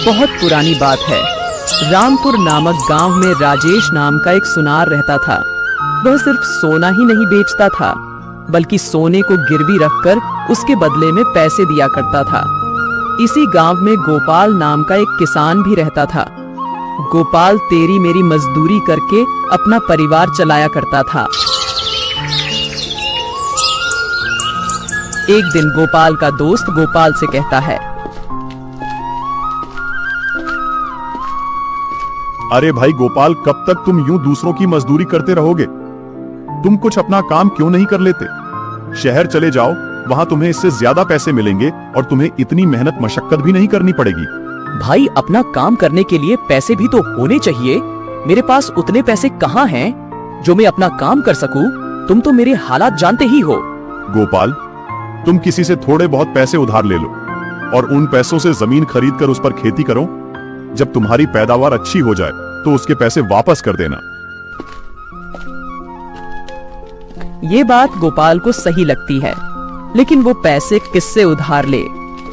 बहुत पुरानी बात है। रामपुर नामक गांव में राजेश नाम का एक सुनार रहता था। वह सिर्फ सोना ही नहीं बेचता था, बल्कि सोने को गिरवी रखकर उसके बदले में पैसे दिया करता था। इसी गांव में गोपाल नाम का एक किसान भी रहता था। गोपाल तेरी मेरी मजदूरी करके अपना परिवार चलाया करता था। एक दिन गोपाल का दोस्त गोपाल से कहता है, अरे भाई गोपाल, कब तक तुम यूं दूसरों की मजदूरी करते रहोगे? तुम कुछ अपना काम क्यों नहीं कर लेते? शहर चले जाओ, वहां तुम्हें इससे ज्यादा पैसे मिलेंगे और तुम्हें इतनी मेहनत मशक्कत भी नहीं करनी पड़ेगी। भाई, अपना काम करने के लिए पैसे भी तो होने चाहिए। मेरे पास उतने पैसे कहाँ हैं जो मैं अपना काम कर सकूं? तुम तो मेरे हालात जानते ही हो। गोपाल, तुम किसी से थोड़े बहुत पैसे उधार ले लो और उन पैसों से जमीन खरीद कर उस पर खेती करो। जब तुम्हारी पैदावार अच्छी हो जाए तो उसके पैसे वापस कर देना। ये बात गोपाल को सही लगती है, लेकिन वो पैसे किससे उधार ले,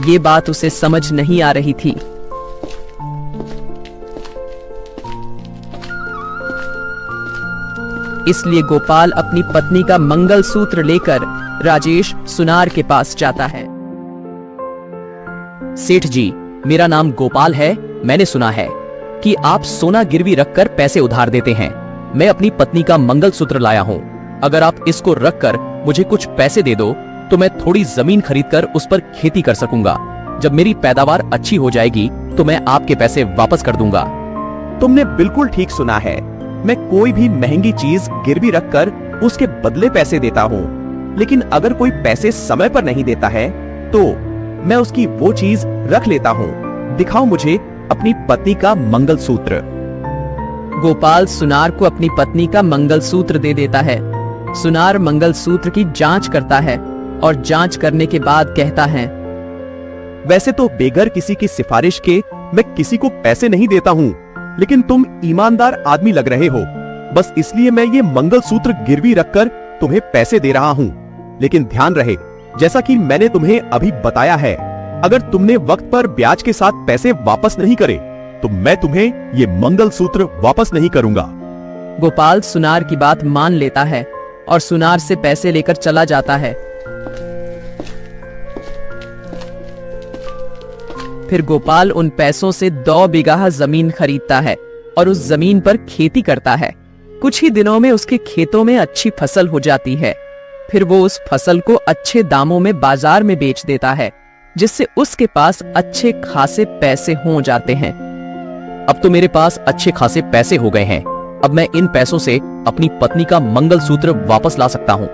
ये बात उसे समझ नहीं आ रही थी। इसलिए गोपाल अपनी पत्नी का मंगलसूत्र लेकर राजेश सुनार के पास जाता है। सेठ जी, मेरा नाम गोपाल है। मैंने सुना है कि आप सोना गिरवी रखकर पैसे उधार देते हैं। मैं अपनी पत्नी का मंगलसूत्र लाया हूं। अगर आप इसको रखकर मुझे कुछ पैसे दे दो तो मैं थोड़ी जमीन खरीदकर उस पर खेती कर सकूंगा। जब मेरी पैदावार अच्छी हो जाएगी तो मैं आपके पैसे वापस कर दूंगा। तुमने बिल्कुल ठीक सुना है। मैं कोई भी महंगी चीज गिरवी रखकर उसके बदले पैसे देता हूँ, लेकिन अगर कोई पैसे समय पर नहीं देता है तो मैं उसकी वो चीज रख लेता हूँ। दिखाओ मुझे अपनी पत्नी का मंगलसूत्र। गोपाल सुनार को अपनी पत्नी का मंगलसूत्र दे देता है। सुनार मंगलसूत्र की जांच करता है और जांच करने के बाद कहता है, वैसे तो बेगर किसी की सिफारिश के मैं किसी को पैसे नहीं देता हूँ, लेकिन तुम ईमानदार आदमी लग रहे हो। बस इसलिए मैं ये मंगलसूत्र गिरवी रखकर तुम्हें पैसे दे रहा हूँ। लेकिन ध्यान रहे, जैसा कि मैंने तुम्हें अभी बताया है, अगर तुमने वक्त पर ब्याज के साथ पैसे वापस नहीं करे तो मैं तुम्हें ये मंगलसूत्र वापस नहीं करूंगा। गोपाल सुनार की बात मान लेता है और सुनार से पैसे लेकर चला जाता है। फिर गोपाल उन पैसों से 2 बीघा जमीन खरीदता है और उस जमीन पर खेती करता है। कुछ ही दिनों में उसके खेतों में अच्छी फसल हो जाती है। फिर वो उस फसल को अच्छे दामों में बाजार में बेच देता है, जिससे उसके पास अच्छे खासे पैसे हो जाते हैं। अब तो मेरे पास अच्छे खासे पैसे हो गए हैं। अब मैं इन पैसों से अपनी पत्नी का मंगलसूत्र वापस ला सकता हूं।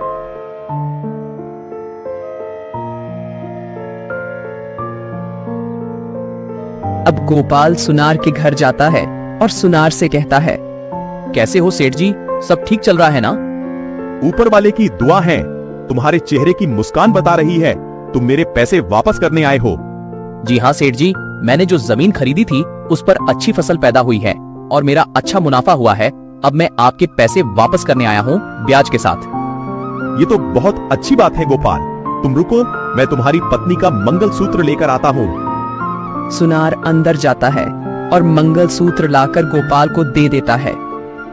अब गोपाल सुनार के घर जाता है और सुनार से कहता है, कैसे हो सेठ जी? सब ठीक चल रहा है ना? ऊपर वाले की दुआ है, तुम्हारे चेहरे की मुस्कान बता रही है तुम मेरे पैसे वापस करने आए हो। जी हाँ सेठ जी, मैंने जो जमीन खरीदी थी उस पर अच्छी फसल पैदा हुई है और मेरा अच्छा मुनाफा हुआ है। अब मैं आपके पैसे वापस करने आया हूँ ब्याज के साथ। ये तो बहुत अच्छी बात है गोपाल। तुम रुको, मैं तुम्हारी पत्नी का मंगलसूत्र लेकर आता हूँ। सुनार अंदर जाता है और मंगलसूत्र लाकर गोपाल को दे देता है।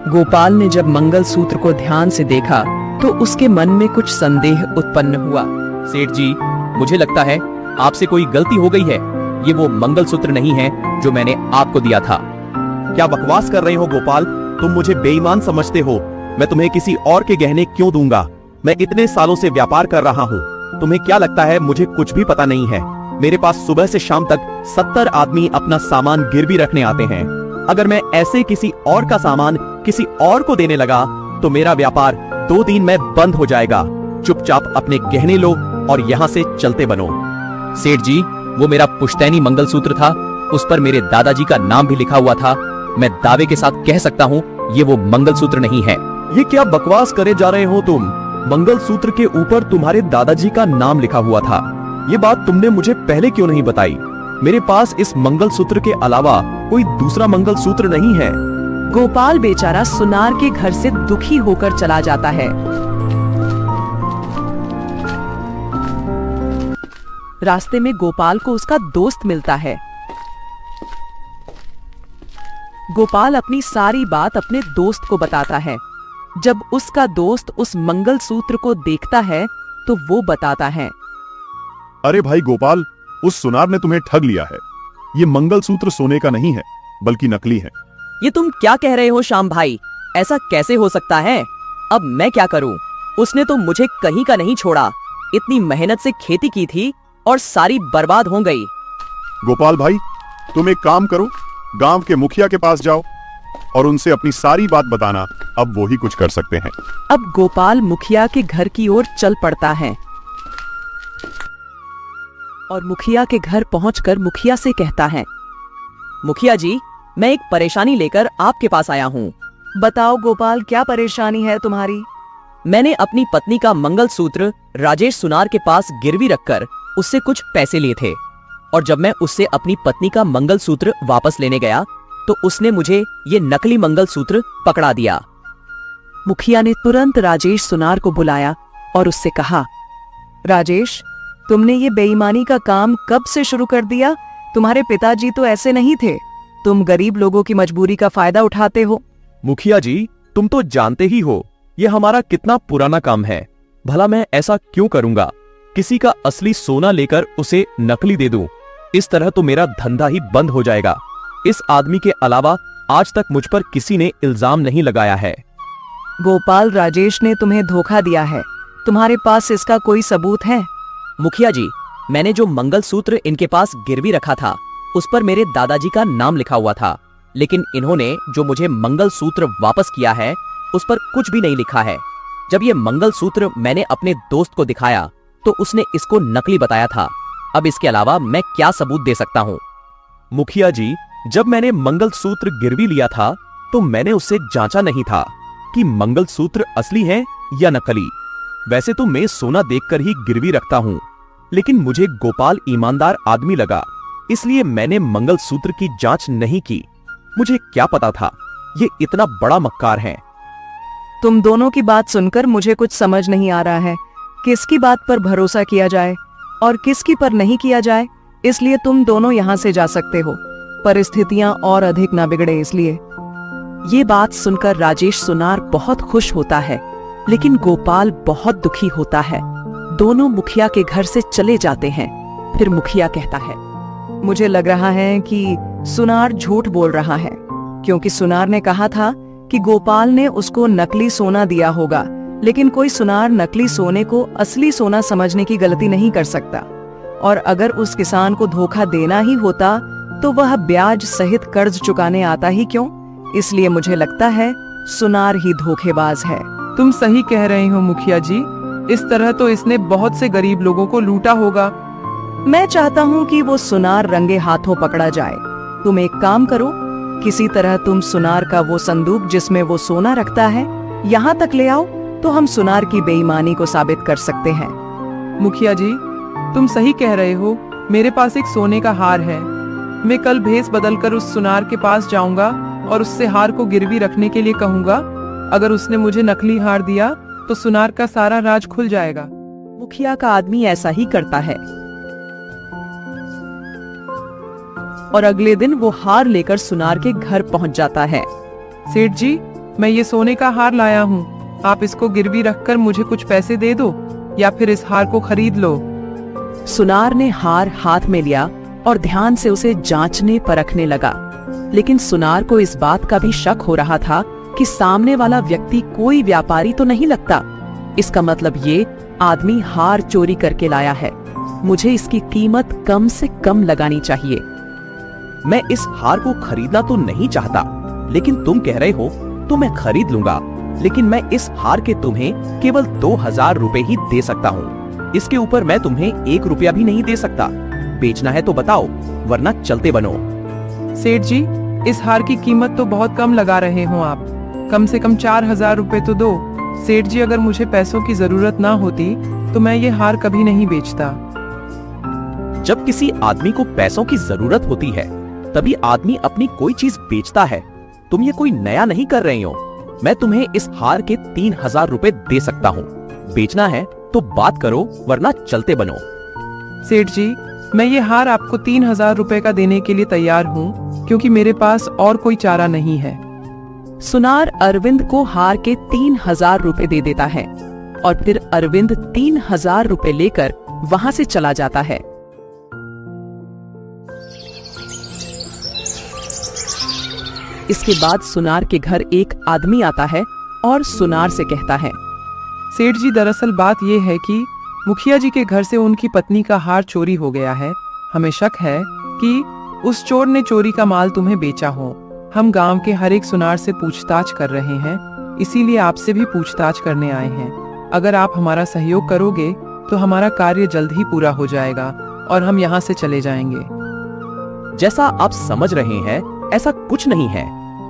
गोपाल ने जब मंगलसूत्र को ध्यान से देखा तो उसके मन में कुछ संदेह उत्पन्न हुआ। सेठ जी, मुझे लगता है आपसे कोई गलती हो गई है। ये वो मंगलसूत्र नहीं है जो मैंने आपको दिया था। क्या बकवास कर रहे हो गोपाल? तुम मुझे बेईमान समझते हो। मैं तुम्हें किसी और के गहने क्यों दूंगा? मैं इतने सालों से व्यापार कर रहा हूँ। तुम्हें क्या लगता है मुझे कुछ भी पता नहीं है? मेरे पास सुबह से शाम तक 70 आदमी अपना सामान गिरवी रखने आते हैं। अगर मैं ऐसे किसी और का सामान किसी और को देने लगा तो मेरा व्यापार 2 दिन में बंद हो जाएगा। चुपचाप अपने गहने लो और यहाँ से चलते बनो। सेठ जी, वो मेरा पुश्तैनी मंगलसूत्र था। उस पर मेरे दादाजी का नाम भी लिखा हुआ था। मैं दावे के साथ कह सकता हूँ ये वो मंगलसूत्र नहीं है। ये क्या बकवास करे जा रहे हो तुम? मंगलसूत्र के ऊपर तुम्हारे दादाजी का नाम लिखा हुआ था। ये बात तुमने मुझे पहले क्यों नहीं बताई? मेरे पास इस मंगलसूत्र के अलावा कोई दूसरा मंगलसूत्र नहीं है। गोपाल बेचारा सुनार के घर से दुखी होकर चला जाता है। रास्ते में गोपाल को उसका दोस्त मिलता है। गोपाल अपनी सारी बात अपने दोस्त को बताता है। जब उसका दोस्त उस मंगलसूत्र को देखता है तो वो बताता है, अरे भाई गोपाल, उस सुनार ने तुम्हें ठग लिया है। ये मंगलसूत्र सोने का नहीं है, बल्कि नकली है। ये तुम क्या कह रहे हो श्याम भाई? ऐसा कैसे हो सकता है? अब मैं क्या करूं? उसने तो मुझे कहीं का नहीं छोड़ा। इतनी मेहनत से खेती की थी और सारी बर्बाद हो गई। गोपाल भाई, तुम एक काम करो, गांव के मुखिया के पास जाओ और उनसे अपनी सारी बात बताना। अब वो ही कुछ कर सकते हैं। अब गोपाल मुखिया के घर की ओर चल पड़ता है और मुखिया के घर पहुंचकर मुखिया से कहता है, मुखिया जी, मैं एक परेशानी लेकर आपके पास आया हूँ। बताओ गोपाल, क्या परेशानी है तुम्हारी? मैंने अपनी पत्नी का मंगलसूत्र राजेश सुनार के पास गिरवी रखकर उससे कुछ पैसे लिए थे, और जब मैं उससे अपनी पत्नी का मंगलसूत्र वापस लेने गया तो उसने मुझे ये नकली मंगलसूत्र पकड़ा दिया। मुखिया ने तुरंत राजेश सुनार को बुलाया और उससे कहा, राजेश, तुमने ये बेईमानी का काम कब से शुरू कर दिया? तुम्हारे पिताजी तो ऐसे नहीं थे। तुम गरीब लोगों की मजबूरी का फायदा उठाते हो। मुखिया जी, तुम तो जानते ही हो ये हमारा कितना पुराना काम है। भला मैं ऐसा क्यों करूंगा? किसी का असली सोना लेकर उसे नकली दे दूं, इस तरह तो मेरा धंधा ही बंद हो जाएगा। इस आदमी के अलावा आज तक मुझ पर किसी ने इल्जाम नहीं लगाया है। गोपाल, राजेश ने तुम्हें धोखा दिया है। तुम्हारे पास इसका कोई सबूत है? मुखिया जी, मैंने जो मंगलसूत्र इनके पास गिरवी रखा था उस पर मेरे दादाजी का नाम लिखा हुआ था, लेकिन इन्होंने जो मुझे मंगलसूत्र वापस किया है उस पर कुछ भी नहीं लिखा है। जब ये मंगलसूत्र मैंने अपने दोस्त को दिखाया तो उसने इसको नकली बताया था। अब इसके अलावा मैं क्या सबूत दे सकता हूँ? मुखिया जी, जब मैंने मंगलसूत्र गिरवी लिया था तो मैंने उससे जांचा नहीं था कि मंगलसूत्र असली है या नकली। वैसे तो मैं सोना देखकर ही गिरवी रखता हूँ, लेकिन मुझे गोपाल ईमानदार आदमी लगा, इसलिए मैंने मंगलसूत्र की जांच नहीं की। मुझे क्या पता था ये इतना बड़ा मक्कार है। तुम दोनों की बात सुनकर मुझे कुछ समझ नहीं आ रहा है। किसकी बात पर भरोसा किया जाए और किसकी पर नहीं किया जाए, इसलिए तुम दोनों यहाँ से जा सकते हो। परिस्थितियां और अधिक ना बिगड़े इसलिए। ये बात सुनकर राजेश सुनार बहुत खुश होता है, लेकिन गोपाल बहुत दुखी होता है। दोनों मुखिया के घर से चले जाते हैं। फिर मुखिया कहता है, मुझे लग रहा है कि सुनार झूठ बोल रहा है, क्योंकि सुनार ने कहा था कि गोपाल ने उसको नकली सोना दिया होगा, लेकिन कोई सुनार नकली सोने को असली सोना समझने की गलती नहीं कर सकता। और अगर उस किसान को धोखा देना ही होता तो वह ब्याज सहित कर्ज चुकाने आता ही क्यों? इसलिए मुझे लगता है सुनार ही धोखेबाज है। तुम सही कह रहे हो मुखिया जी, इस तरह तो इसने बहुत से गरीब लोगों को लूटा होगा। मैं चाहता हूँ कि वो सुनार रंगे हाथों पकड़ा जाए। तुम एक काम करो, किसी तरह तुम सुनार का वो संदूक जिसमें वो सोना रखता है यहाँ तक ले आओ, तो हम सुनार की बेईमानी को साबित कर सकते हैं। मुखिया जी, तुम सही कह रहे हो। मेरे पास एक सोने का हार है। मैं कल भेस बदलकर उस सुनार के पास जाऊंगा और उससे हार को गिरवी रखने के लिए कहूंगा। अगर उसने मुझे नकली हार दिया तो सुनार का सारा राज खुल जाएगा। मुखिया का आदमी ऐसा ही करता है और अगले दिन वो हार लेकर सुनार के घर पहुंच जाता है। सेठ जी, मैं ये सोने का हार लाया हूँ। आप इसको गिरवी रखकर मुझे कुछ पैसे दे दो या फिर इस हार को खरीद लो। सुनार ने हार हाथ में लिया और ध्यान से उसे जांचने परखने लगा, लेकिन सुनार को इस बात का भी शक हो रहा था कि सामने वाला व्यक्ति कोई व्यापारी तो नहीं लगता। इसका मतलब ये आदमी हार चोरी करके लाया है। मुझे इसकी कीमत कम से कम लगानी चाहिए। मैं इस हार को खरीदना तो नहीं चाहता, लेकिन तुम कह रहे हो तो मैं खरीद लूंगा। लेकिन मैं इस हार के तुम्हें केवल 2000 रुपए ही दे सकता हूँ। इसके ऊपर मैं तुम्हें 1 रुपया भी नहीं दे सकता। बेचना है तो बताओ, वरना चलते बनो। सेठ जी, इस हार की कीमत तो बहुत कम लगा रहे हो आप। कम से कम 4000 रुपए तो दो। सेठ जी, अगर मुझे पैसों की जरूरत ना होती तो मैं ये हार कभी नहीं बेचता। जब किसी आदमी को पैसों की जरूरत होती है तभी आदमी अपनी कोई चीज बेचता है। तुम ये कोई नया नहीं कर रहे हो। मैं तुम्हें इस हार के 3000 रुपए दे सकता हूँ। बेचना है तो बात करो, वरना चलते बनो। सेठ जी, मैं ये हार आपको 3000 रुपए का देने के लिए तैयार हूँ, क्योंकि मेरे पास और कोई चारा नहीं है। सुनार अरविंद को हार के 3000 रुपए दे देता है और फिर अरविंद 3000 रुपए लेकर वहां से चला जाता है। इसके बाद सुनार के घर एक आदमी आता है और सुनार से कहता है, सेठ जी, दरअसल बात यह है कि मुखिया जी के घर से उनकी पत्नी का हार चोरी हो गया है। हमें शक है कि उस चोर ने चोरी का माल तुम्हें बेचा हो। हम गांव के हर एक सुनार से पूछताछ कर रहे हैं, इसीलिए आपसे भी पूछताछ करने आए हैं। अगर आप हमारा सहयोग करोगे तो हमारा कार्य जल्द ही पूरा हो जाएगा और हम यहाँ से चले जाएंगे। जैसा आप समझ रहे हैं, ऐसा कुछ नहीं है।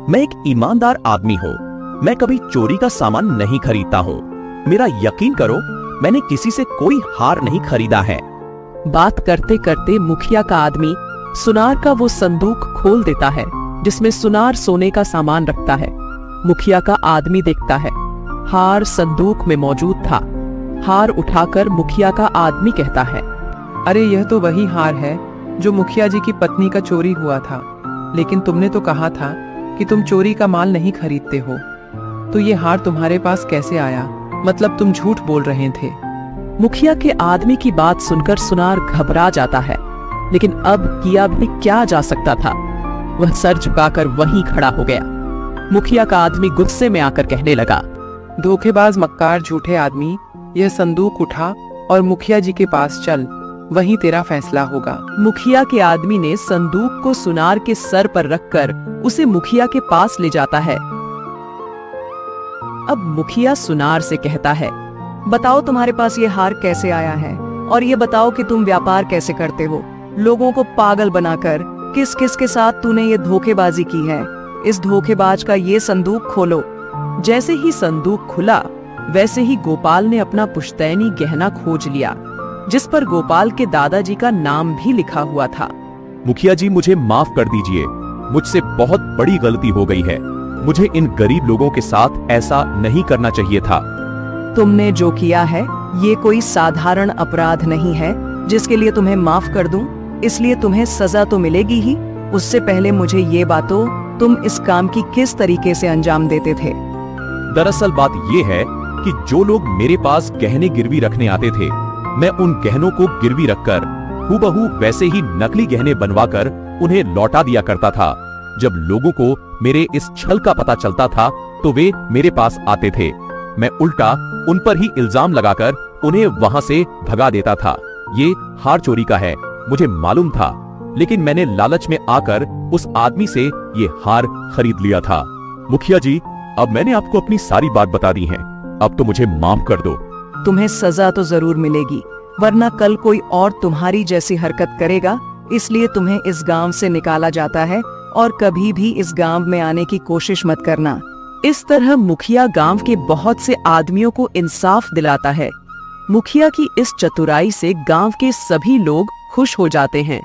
मैं एक ईमानदार आदमी हूँ। मैं कभी चोरी का सामान नहीं खरीदता हूँ। मेरा यकीन करो, मैंने किसी से कोई हार नहीं खरीदा है। बात करते करते मुखिया का आदमी सुनार का वो संदूक खोल देता है जिसमें सुनार सोने का सामान रखता है। मुखिया का आदमी देखता है, हार संदूक में मौजूद था। हार उठाकर मुखिया का आदमी कहता है, अरे यह तो वही हार है जो मुखिया जी की पत्नी का चोरी हुआ था। लेकिन तुमने तो कहा था कि तुम चोरी का माल नहीं खरीदते हो, तो ये हार तुम्हारे पास कैसे आया? मतलब तुम झूठ बोल रहे थे। मुखिया के आदमी की बात सुनकर सुनार घबरा जाता है, लेकिन अब किया भी क्या जा सकता था। वह सर झुकाकर वहीं खड़ा हो गया। मुखिया का आदमी गुस्से में आकर कहने लगा, धोखेबाज, मक्कार, झूठे आदमी, यह संदूक उठा और मुखिया जी के पास चल, वहीं तेरा फैसला होगा। मुखिया के आदमी ने संदूक को सुनार के सर पर रखकर उसे मुखिया के पास ले जाता है। अब मुखिया सुनार से कहता है, बताओ तुम्हारे पास ये हार कैसे आया है, और ये बताओ कि तुम व्यापार कैसे करते हो। लोगों को पागल बनाकर किस किस के साथ तूने ये धोखेबाजी की है। इस धोखेबाज का ये संदूक खोलो। जैसे ही संदूक खुला, वैसे ही गोपाल ने अपना पुश्तैनी गहना खोज लिया, जिस पर गोपाल के दादाजी का नाम भी लिखा हुआ था। मुखिया जी, मुझे माफ कर दीजिए। मुझसे बहुत बड़ी गलती हो गई है। मुझे इन गरीब लोगों के साथ ऐसा नहीं करना चाहिए था। तुमने जो किया है ये कोई साधारण अपराध नहीं है जिसके लिए तुम्हें माफ कर दूं, इसलिए तुम्हें सजा तो मिलेगी ही। उससे पहले मुझे ये बताओ, तुम इस काम की किस तरीके से अंजाम देते थे? दरअसल बात यह है कि जो लोग मेरे पास गहने गिरवी रखने आते थे, मैं उन गहनों को गिरवी रखकर हूबहू वैसे ही नकली गहने बनवाकर उन्हें लौटा दिया करता था। जब लोगों को मेरे इस छल का पता चलता था तो वे मेरे पास आते थे। मैं उल्टा उन पर ही इल्जाम लगाकर उन्हें वहां से भगा देता था। ये हार चोरी का है, मुझे मालूम था, लेकिन मैंने लालच में आकर उस आदमी से ये हार खरीद लिया था। मुखिया जी, अब मैंने आपको अपनी सारी बात बता दी है। अब तो मुझे माफ कर दो। तुम्हें सजा तो जरूर मिलेगी, वरना कल कोई और तुम्हारी जैसी हरकत करेगा। इसलिए तुम्हें इस गांव से निकाला जाता है और कभी भी इस गांव में आने की कोशिश मत करना। इस तरह मुखिया गांव के बहुत से आदमियों को इंसाफ दिलाता है। मुखिया की इस चतुराई से गांव के सभी लोग खुश हो जाते हैं।